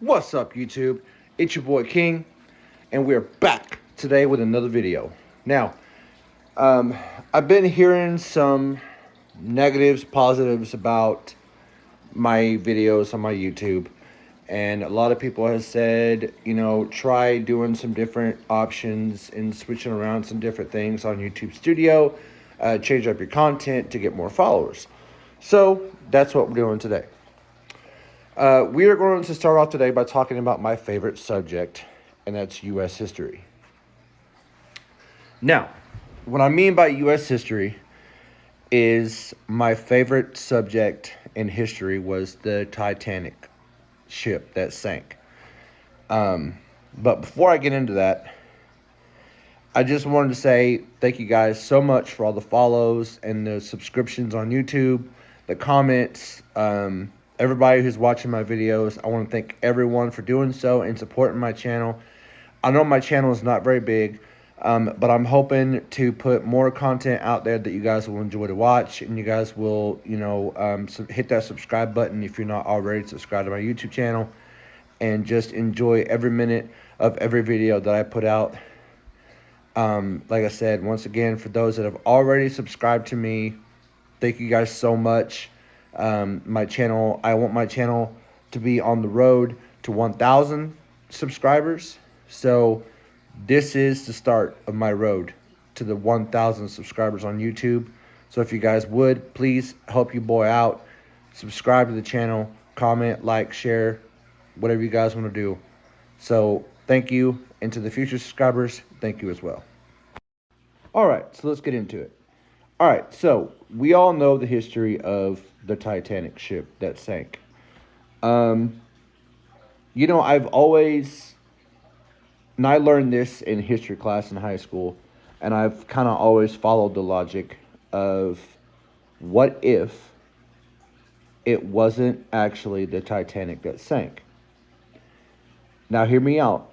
What's up, YouTube? It's your boy King, and we're back today with another video. Now, I've been hearing some negatives, positives about my videos on my YouTube, and a lot of people have said, try doing some different options and switching around some different things on YouTube Studio, change up your content to get more followers. So that's what we're doing today. We are going to start off today by talking about my favorite subject, and that's U.S. history. Now, what I mean by U.S. history is my favorite subject in history was the Titanic ship that sank. But before I get into that, I just wanted to say thank you guys so much for all the follows and the subscriptions on YouTube, the comments, everybody who's watching my videos. I want to thank everyone for doing so and supporting my channel. I know my channel is not very big, but I'm hoping to put more content out there that you guys will enjoy to watch, and you guys will, hit that subscribe button if you're not already subscribed to my YouTube channel, and just enjoy every minute of every video that I put out. Like I said, once again, for those that have already subscribed to me, thank you guys so much. My channel, I want my channel to be on the road to 1,000 subscribers. So this is the start of my road to the 1,000 subscribers on YouTube. So if you guys would, please help your boy out. Subscribe to the channel, comment, like, share, whatever you guys want to do. So thank you. And to the future subscribers, thank you as well. All right, so let's get into it. All right, so we all know the history of the Titanic ship that sank. I've always, and I learned this in history class in high school, and I've kind of always followed the logic of what if it wasn't actually the Titanic that sank? Now hear me out.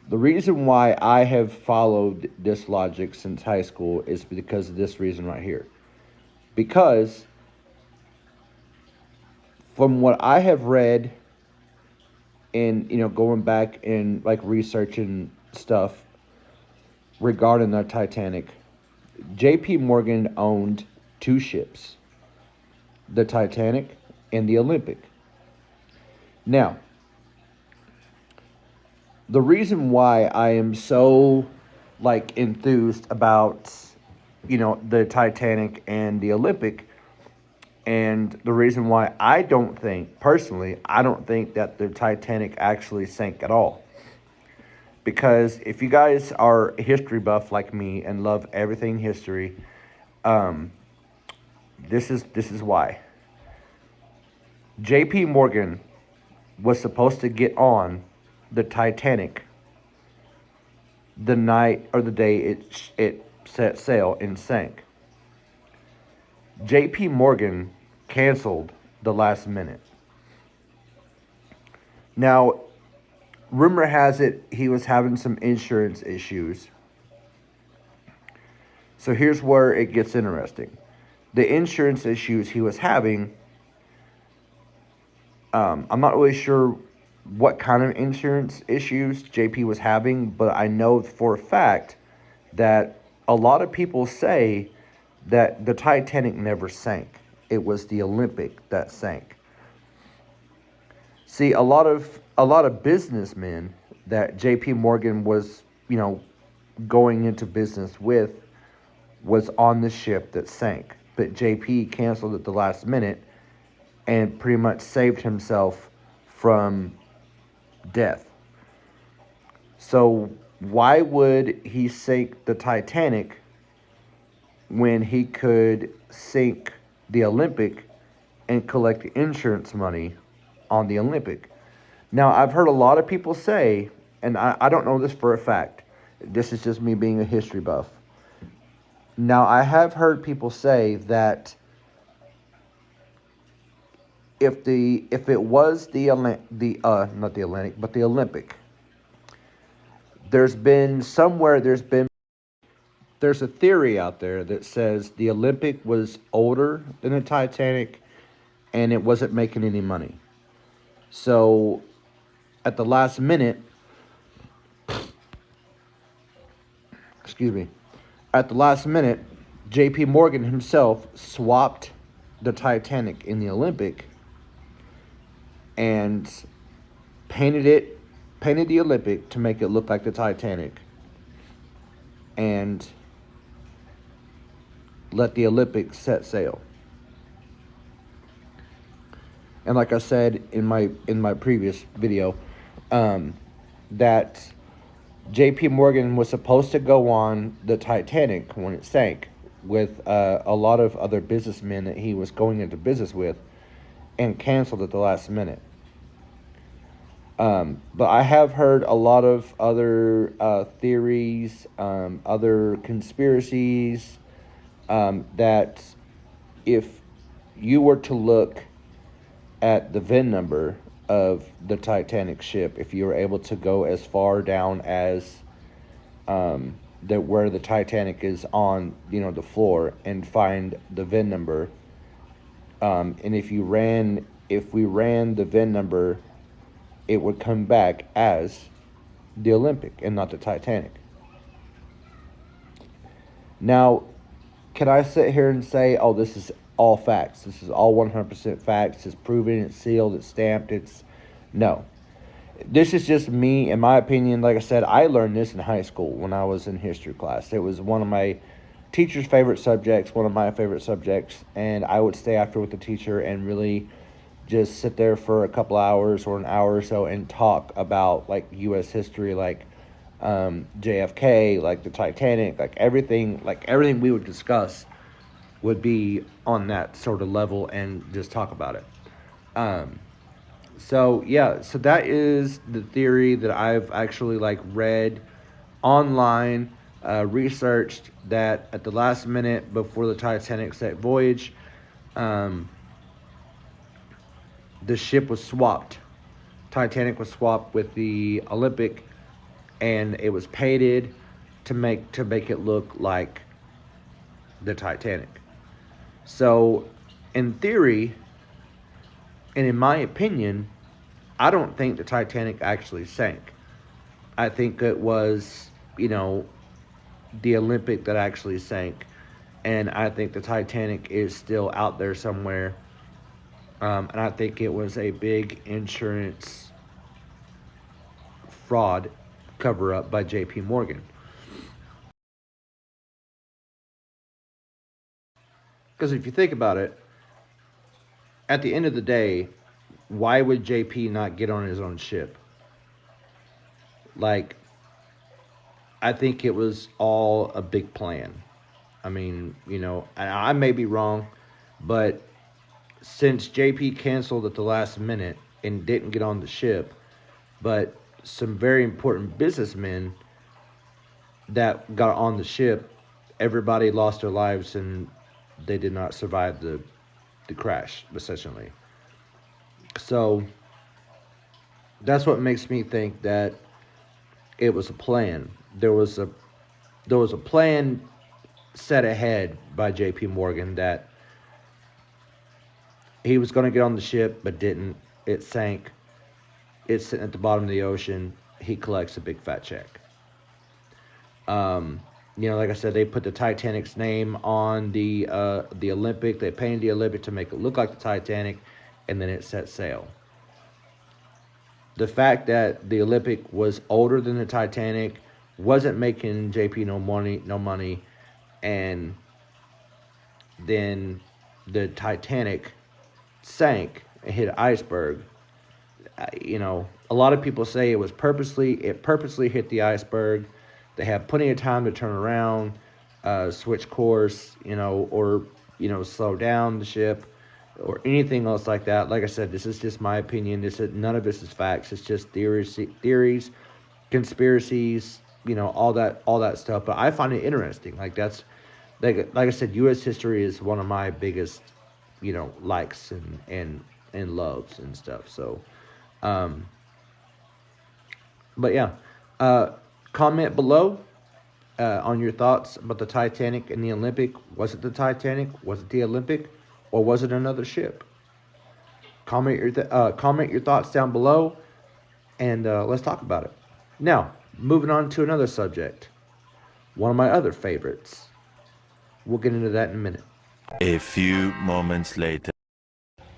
The reason why I have followed this logic since high school is because of this reason right here. Because from what I have read and, going back and like researching stuff regarding the Titanic, J.P. Morgan owned two ships, the Titanic and the Olympic. Now, the reason why I am so enthused about, the Titanic and the Olympic, and the reason why I don't think that the Titanic actually sank at all. Because if you guys are a history buff like me and love everything history, this is why. J.P. Morgan was supposed to get on the Titanic the night or the day it set sail and sank. J.P. Morgan canceled the last minute. Now, rumor has it he was having some insurance issues. So here's where it gets interesting. The insurance issues he was having, I'm not really sure what kind of insurance issues JP was having, but I know for a fact that a lot of people say that the Titanic never sank. It was the Olympic that sank. See, a lot of businessmen that JP Morgan was, going into business with was on the ship that sank, but JP canceled at the last minute and pretty much saved himself from death. So why would he sink the Titanic when he could sink the Olympic and collect insurance money on the Olympic? Now, I've heard a lot of people say, and I don't know this for a fact, this is just me being a history buff. Now, I have heard people say that if it was the Olympic, there's a theory out there that says the Olympic was older than the Titanic and it wasn't making any money. So at the last minute, excuse me, at the last minute, J.P. Morgan himself swapped the Titanic in the Olympic and painted the Olympic to make it look like the Titanic, and let the Olympic set sail. And like I said in my previous video, that J.P. Morgan was supposed to go on the Titanic when it sank with a lot of other businessmen that he was going into business with, and canceled at the last minute. But I have heard a lot of other theories, other conspiracies, that if you were to look at the VIN number of the Titanic ship, if you were able to go as far down as where the Titanic is on, the floor, and find the VIN number, and if we ran the VIN number, it would come back as the Olympic and not the Titanic. Now, can I sit here and say, oh, this is all facts? This is all 100% facts. It's proven, it's sealed, it's stamped. No. This is just me, in my opinion. Like I said, I learned this in high school when I was in history class. It was one of my teacher's favorite subjects, one of my favorite subjects, and I would stay after with the teacher and really just sit there for a couple hours or an hour or so and talk about like U.S. history, like JFK, like the Titanic, like everything we would discuss would be on that sort of level, and just talk about it. So that is the theory that I've actually read online, researched, that at the last minute before the Titanic set voyage, the ship was swapped. Titanic was swapped with the Olympic, and it was painted to make it look like the Titanic. So, in theory, and in my opinion, I don't think the Titanic actually sank. I think it was, the Olympic that actually sank. And I think the Titanic is still out there somewhere. And I think it was a big insurance fraud cover-up by J.P. Morgan. Because if you think about it, at the end of the day, why would JP not get on his own ship? I think it was all a big plan. I mean, I may be wrong, but since JP canceled at the last minute and didn't get on the ship, but some very important businessmen that got on the ship, everybody lost their lives and they did not survive the crash, essentially. So that's what makes me think that it was a plan. There was a plan set ahead by J.P. Morgan that he was going to get on the ship, but didn't. It sank. It's sitting at the bottom of the ocean. He collects a big fat check. Like I said, they put the Titanic's name on the Olympic. They painted the Olympic to make it look like the Titanic, and then it set sail. The fact that the Olympic was older than the Titanic, wasn't making JP no money, and then the Titanic sank and hit an iceberg. A lot of people say it purposely hit the iceberg. They had plenty of time to turn around, switch course, or slow down the ship, or anything else like that. Like I said, this is just my opinion. None of this is facts. It's just theories, conspiracies, all that stuff. But I find it interesting. Like I said, U.S. history is one of my biggest, likes and loves and stuff. So, but yeah, comment below on your thoughts about the Titanic and the Olympic. Was it the Titanic? Was it the Olympic? Or was it another ship? Comment your thoughts down below, and let's talk about it. Now, moving on to another subject, one of my other favorites. We'll get into that in a minute. A few moments later.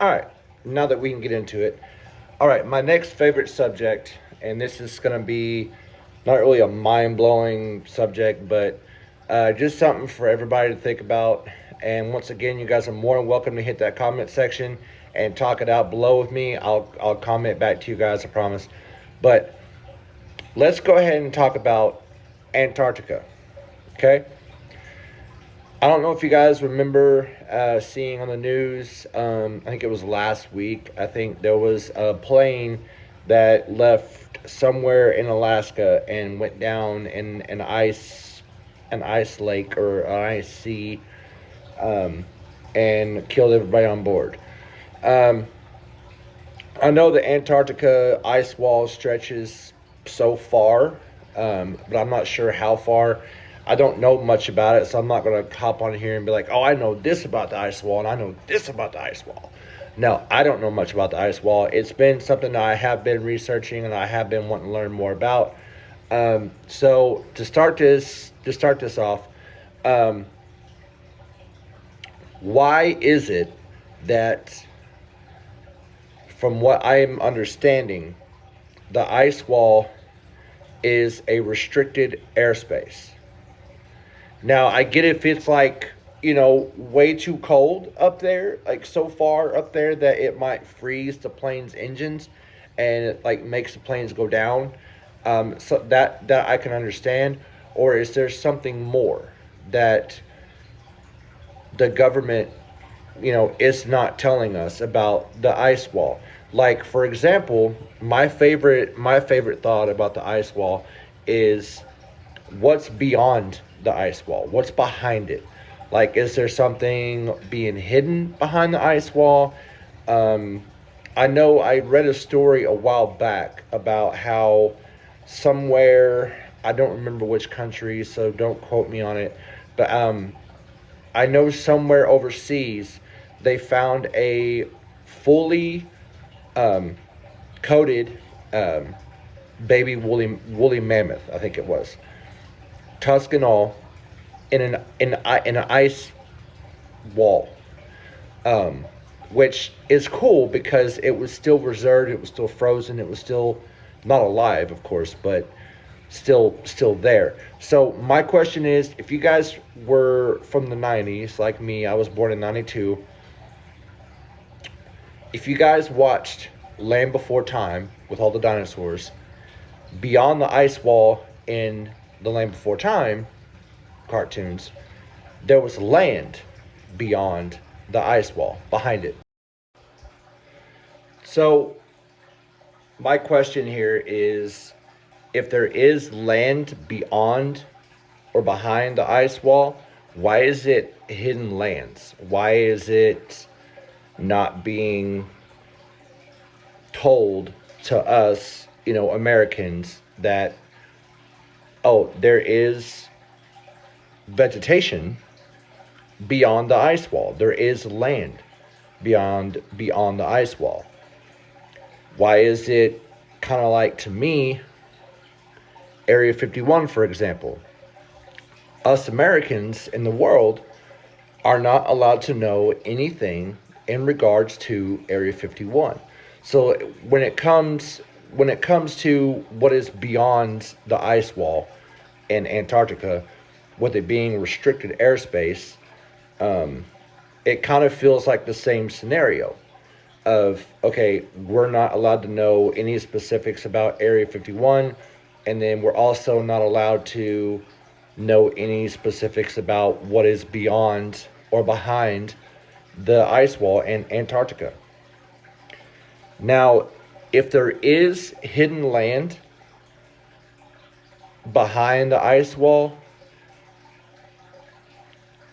All right, now that we can get into it. All right, my next favorite subject, and this is going to be not really a mind blowing subject, but just something for everybody to think about. And once again, you guys are more than welcome to hit that comment section and talk it out below with me. I'll comment back to you guys, I promise. But let's go ahead and talk about Antarctica. Okay? I don't know if you guys remember seeing on the news, I think it was last week, I think there was a plane that left somewhere in Alaska and went down in an ice lake or an ice sea, and killed everybody on board. Um, I know the Antarctica ice wall stretches so far, but I'm not sure how far. I don't know much about it, so I'm not going to hop on here and be like, oh, I know this about the ice wall, and I know this about the ice wall. No, I don't know much about the ice wall. It's been something that I have been researching and I have been wanting to learn more about. So to start this off, um, why is it that, from what I'm understanding, the ice wall is a restricted airspace? Now, I get if it's like, way too cold up there, like so far up there that it might freeze the plane's engines and it like makes the planes go down. So that I can understand. Or is there something more that the government, is not telling us about the ice wall? Like, for example, my favorite thought about the ice wall is what's beyond the ice wall? What's behind it? Like, is there something being hidden behind the ice wall? I know I read a story a while back about how somewhere, I don't remember which country, so don't quote me on it, but I know somewhere overseas they found a fully coated baby woolly mammoth, I think it was, tusk and all, in an ice wall, which is cool because it was still reserved, it was still frozen, it was still not alive, of course, but still there. So my question is, if you guys were from the 90s like me, I was born in 92. If you guys watched Land Before Time with all the dinosaurs, beyond the ice wall in the Land Before Time cartoons, there was land beyond the ice wall, behind it. So my question here is, if there is land beyond or behind the ice wall, why is it hidden lands? Why is it not being told to us, Americans, that, oh, there is vegetation beyond the ice wall. There is land beyond the ice wall. Why is it kind of like, to me, Area 51, for example? Us Americans in the world are not allowed to know anything in regards to Area 51. So when it comes to what is beyond the ice wall in Antarctica, with it being restricted airspace, it kind of feels like the same scenario of, okay, we're not allowed to know any specifics about Area 51, and then we're also not allowed to know any specifics about what is beyond or behind the ice wall in Antarctica. Now, if there is hidden land behind the ice wall,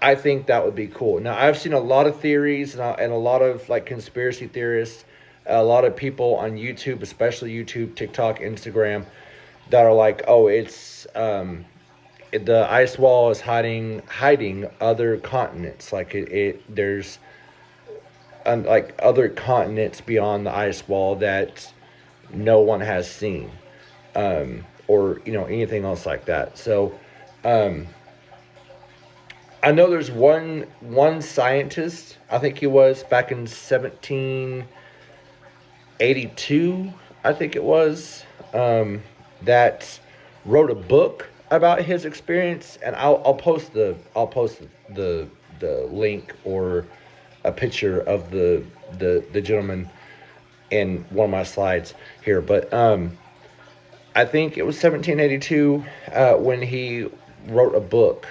I think that would be cool. Now, I've seen a lot of theories and a lot of like conspiracy theorists, a lot of people on YouTube, especially YouTube, TikTok, Instagram, that are like, oh, it's the ice wall is hiding other continents. Like there's like other continents beyond the ice wall that no one has seen, or anything else like that. So I know there's one scientist. I think he was back in 1782. I think it was, that wrote a book about his experience, and I'll post the link or a picture of the gentleman in one of my slides here. But I think it was 1782 when he wrote a book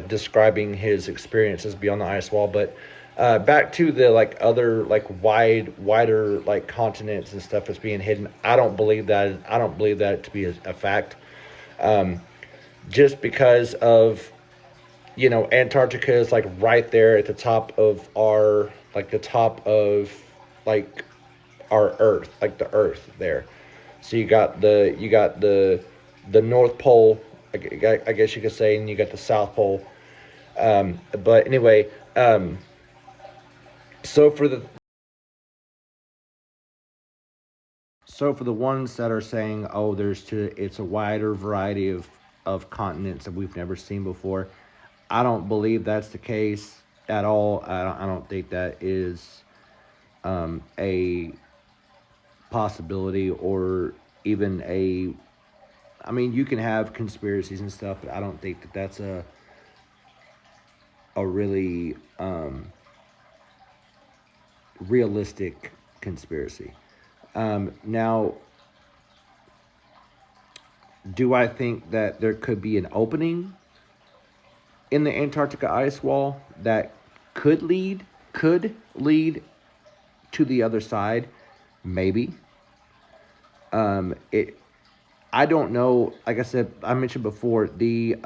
describing his experiences beyond the ice wall. But back to the like other like wider like continents and stuff that's being hidden. I don't believe that. I don't believe that to be a fact. Just because of Antarctica is like right there at the top of like our Earth, like the Earth there. So you got the North Pole, I guess you could say, and you got the South Pole. But anyway, so for the ones that are saying, oh, it's a wider variety of continents that we've never seen before. I don't believe that's the case at all. I don't think that is a possibility, or even a. I mean, you can have conspiracies and stuff, but I don't think that that's a really realistic conspiracy. Now, do I think that there could be an opening in the Antarctica ice wall that could lead to the other side? Maybe. It. I don't know. Like I said, I mentioned before, the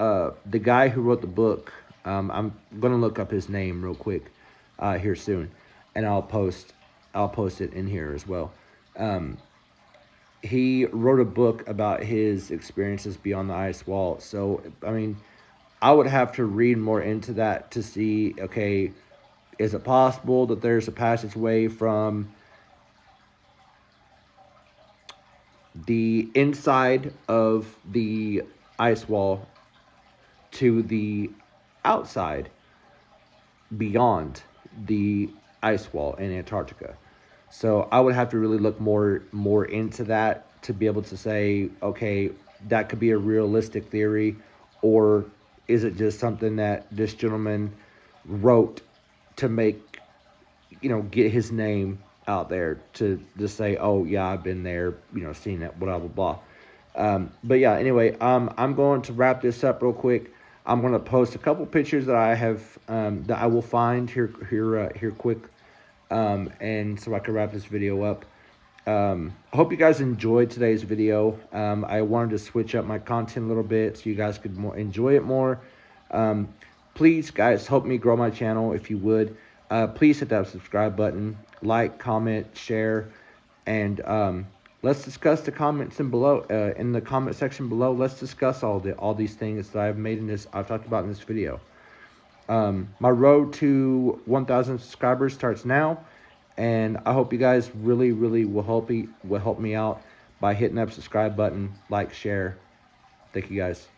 guy who wrote the book. I'm gonna look up his name real quick here soon, and I'll post it in here as well. He wrote a book about his experiences beyond the ice wall. So I mean, I would have to read more into that to see. Okay, is it possible that there's a passageway from the inside of the ice wall to the outside beyond the ice wall in Antarctica? So I would have to really look more into that to be able to say, okay, that could be a realistic theory, or is it just something that this gentleman wrote to make, get his name out there to just say, oh yeah, I've been there, seen it, blah blah blah. But yeah, anyway, I'm going to wrap this up real quick. I'm going to post a couple pictures that I have that I will find here quick, and so I can wrap this video up. I hope you guys enjoyed today's video. I wanted to switch up my content a little bit so you guys could enjoy it more. Please, guys, help me grow my channel if you would. Please hit that subscribe button, like, comment, share, and let's discuss the comments in the comment section below. Let's discuss all these things that I've talked about in this video. My road to 1,000 subscribers starts now, and I hope you guys really will help me out by hitting that subscribe button, like, share. Thank you guys.